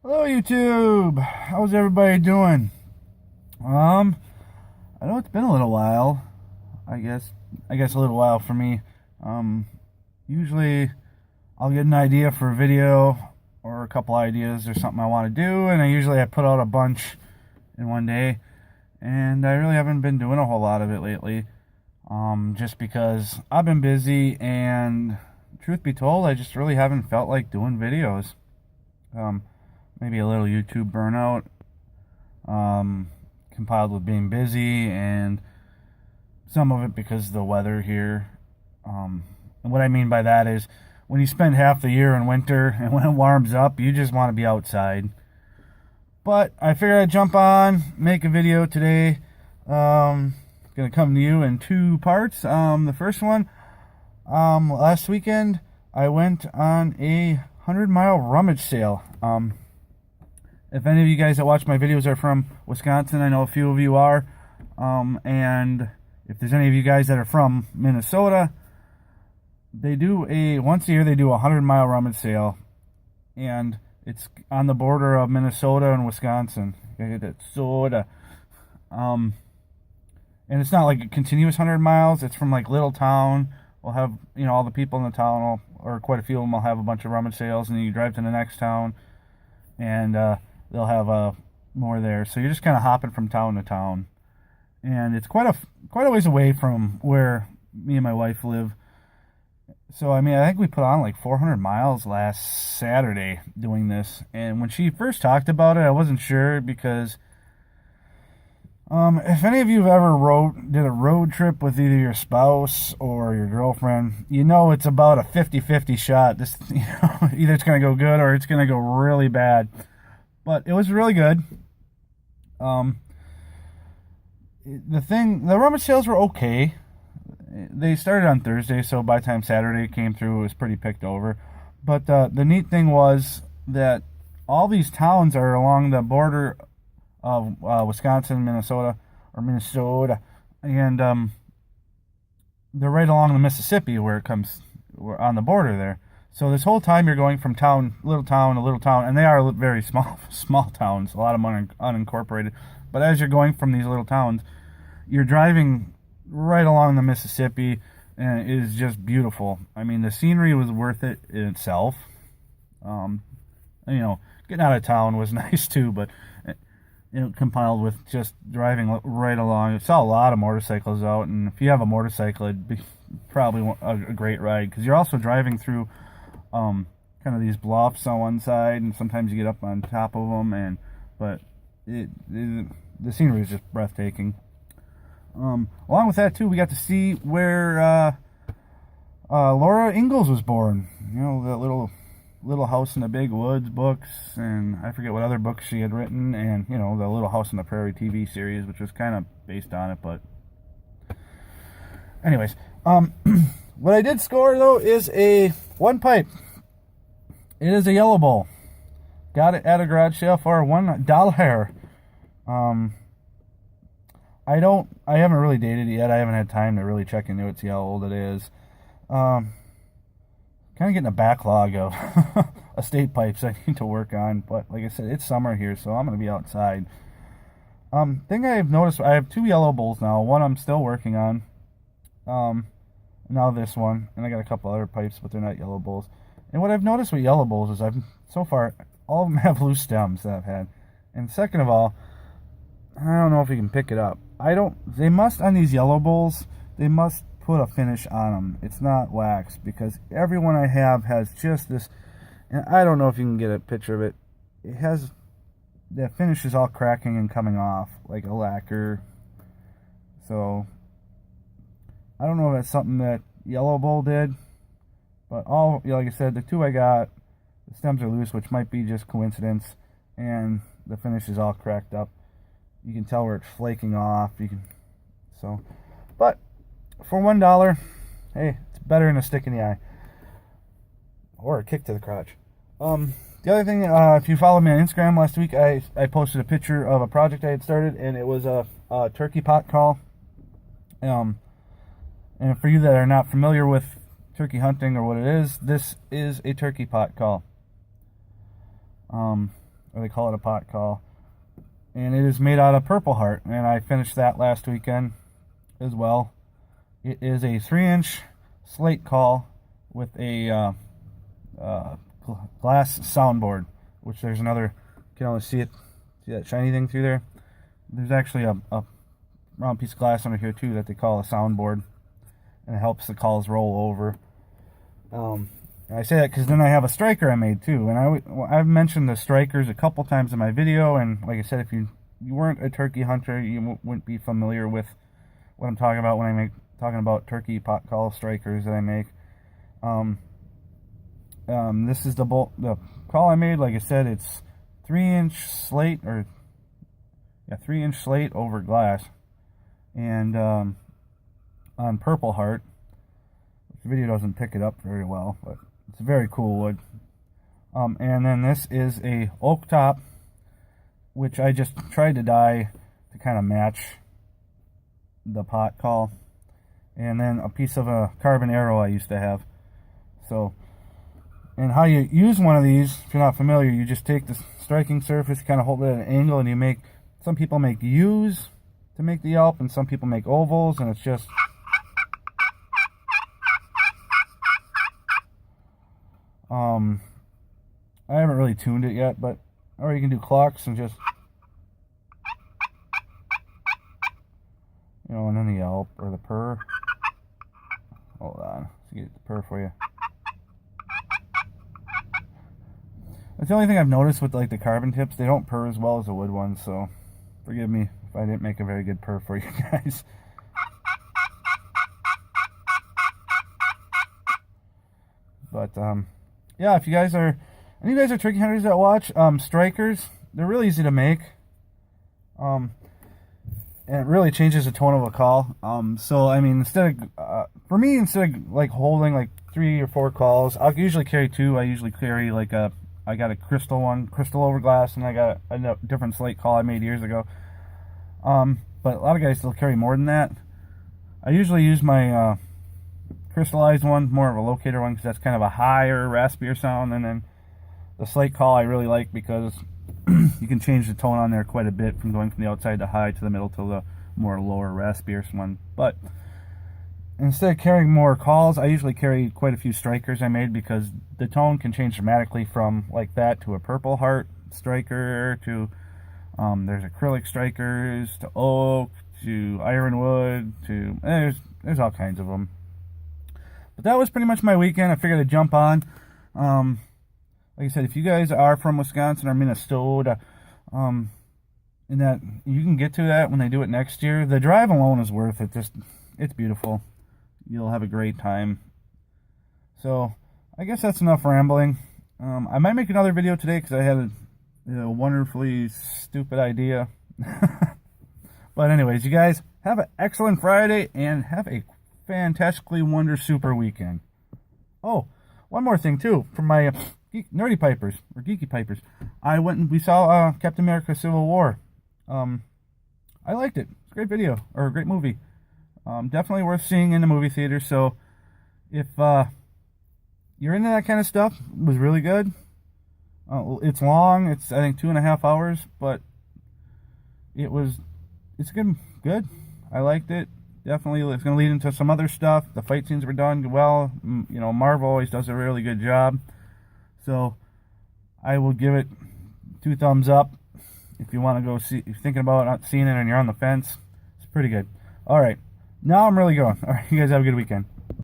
Hello YouTube. How's everybody doing? I know it's been a little while. I guess a little while for me. Um Usually I'll get an idea for a video or a couple ideas or something I want to do, and I put out a bunch in one day, and I really haven't been doing a whole lot of it lately. Just because I've been busy, and truth be told, I just really haven't felt like doing videos. Um Maybe a little YouTube burnout, compiled with being busy, and some of it because of the weather here. And what I mean by that is, when you spend half the year in winter, and when it warms up, you just want to be outside. But I figured I'd jump on, make a video today. It's going to come to you in two parts. The first one, last weekend, I went on a 100-mile rummage sale. If any of you guys that watch my videos are from Wisconsin, I know a few of you are. And if there's any of you guys that are from Minnesota, once a year they do a 100-mile rummage sale. And it's on the border of Minnesota and Wisconsin. You get that soda. And it's not like a continuous 100 miles. It's from like little town. We'll have, all the people in the town, or quite a few of them will have a bunch of rummage sales, and then you drive to the next town, and they'll have more there. So you're just kind of hopping from town to town, and it's quite a ways away from where me and my wife live. So I think we put on like 400 miles last Saturday doing this. And when she first talked about it, I wasn't sure, because if any of you have ever did a road trip with either your spouse or your girlfriend, it's about a 50-50 shot. This, either it's going to go good or it's going to go really bad. But it was really good. The rummage sales were okay. They started on Thursday, so by the time Saturday came through, it was pretty picked over. But the neat thing was that all these towns are along the border of Wisconsin, Minnesota, and they're right along the Mississippi, we're on the border there. So this whole time you're going from little town to little town, and they are very small towns, a lot of them unincorporated. But as you're going from these little towns, you're driving right along the Mississippi, and it is just beautiful. The scenery was worth it in itself. Getting out of town was nice too, but compiled with just driving right along. I saw a lot of motorcycles out, and if you have a motorcycle, it'd be probably a great ride, because you're also driving through kind of these bluffs on one side, and sometimes you get up on top of them, but the scenery is just breathtaking. Along with that too, we got to see where Laura Ingalls was born. The Little House in the Big Woods books, and I forget what other books she had written, and the Little House on the Prairie TV series, which was kind of based on it. But anyways, what I did score though is one pipe. It is a yellow bowl. Got it at a garage sale for $1. I haven't really dated it yet. I haven't had time to really check into it, see how old it is. Kind of getting a backlog of estate pipes I need to work on, but like I said, it's summer here, so I'm going to be outside. Thing I've noticed, I have two yellow bowls now. One I'm still working on. Now this one, and I got a couple other pipes, but they're not yellow bowls. And what I've noticed with yellow bowls is so far, all of them have loose stems that I've had. And second of all, I don't know if you can pick it up. They must, on these yellow bowls, they must put a finish on them. It's not wax, because every one I have has just this, and I don't know if you can get a picture of it. It has, the finish is all cracking and coming off like a lacquer. So I don't know if that's something that yellow bowl did, but like I said, the two I got, the stems are loose, which might be just coincidence, and the finish is all cracked up. You can tell where it's flaking off. But for $1, hey, it's better than a stick in the eye or a kick to the crotch. The other thing, if you followed me on Instagram last week, I posted a picture of a project I had started, and it was a turkey pot call. And for you that are not familiar with turkey hunting or what it is, this is a turkey pot call. or they call it a pot call. And it is made out of Purple Heart, and I finished that last weekend as well. It is a 3-inch slate call with a glass soundboard, which there's another, you can only see that shiny thing through there. There's actually a round piece of glass under here too that they call a soundboard, and it helps the calls roll over. And I say that because then I have a striker I made too, and I've mentioned the strikers a couple times in my video, and like I said, if you weren't a turkey hunter, you wouldn't be familiar with what I'm talking about when I talking about turkey pot call strikers that I make. This is the call I made. Like I said, it's 3-inch slate, or 3-inch slate over glass, and on Purple Heart. The video doesn't pick it up very well, but it's a very cool wood. And then this is a oak top, which I just tried to dye to kind of match the pot call. And then a piece of a carbon arrow I used to have. So, and how you use one of these, if you're not familiar, you just take the striking surface, kind of hold it at an angle, and you make, some people make U's to make the yelp, and some people make ovals, and it's just... I haven't really tuned it yet, but, or you can do clocks and just, you know, and then the yelp or the purr. Hold on, let's get the purr for you. That's the only thing I've noticed with like the carbon tips, they don't purr as well as the wood ones, so forgive me if I didn't make a very good purr for you guys. But yeah, if you guys are, any of you guys are turkey hunters that watch, strikers, they're really easy to make. And it really changes the tone of a call. So I mean, instead of, for me, instead of like holding like 3 or 4 calls, I'll usually carry 2. I usually carry like I got a crystal one, crystal over glass, and I got a different slate call I made years ago. But a lot of guys still carry more than that. I usually use my crystallized one, more of a locator one, because that's kind of a higher, raspier sound, and then the slate call I really like because you can change the tone on there quite a bit from going from the outside to high to the middle to the more lower, raspier one. But instead of carrying more calls, I usually carry quite a few strikers I made because the tone can change dramatically from like that to a Purple Heart striker to there's acrylic strikers to oak to ironwood to there's all kinds of them. But that was pretty much my weekend. I figured I'd jump on. Like I said, if you guys are from Wisconsin or Minnesota, and that you can get to that when they do it next year, the drive alone is worth it. It's beautiful. You'll have a great time. So I guess that's enough rambling. I might make another video today because I had a wonderfully stupid idea. But anyways, you guys have an excellent Friday and have a fantastically wonder super weekend. Oh, one more thing too, from my nerdy pipers or geeky pipers, I went and we saw Captain America: Civil War. I liked it. It's a great video, or a great movie. Definitely worth seeing in the movie theater. So if you're into that kind of stuff, it was really good. It's long. It's I think 2.5 hours, but it's good. I liked it. Definitely, it's going to lead into some other stuff. The fight scenes were done well. You know, Marvel always does a really good job. So I will give it 2 thumbs up. If you want to go see, if you're thinking about not seeing it and you're on the fence, it's pretty good. All right, now I'm really going. All right, you guys have a good weekend.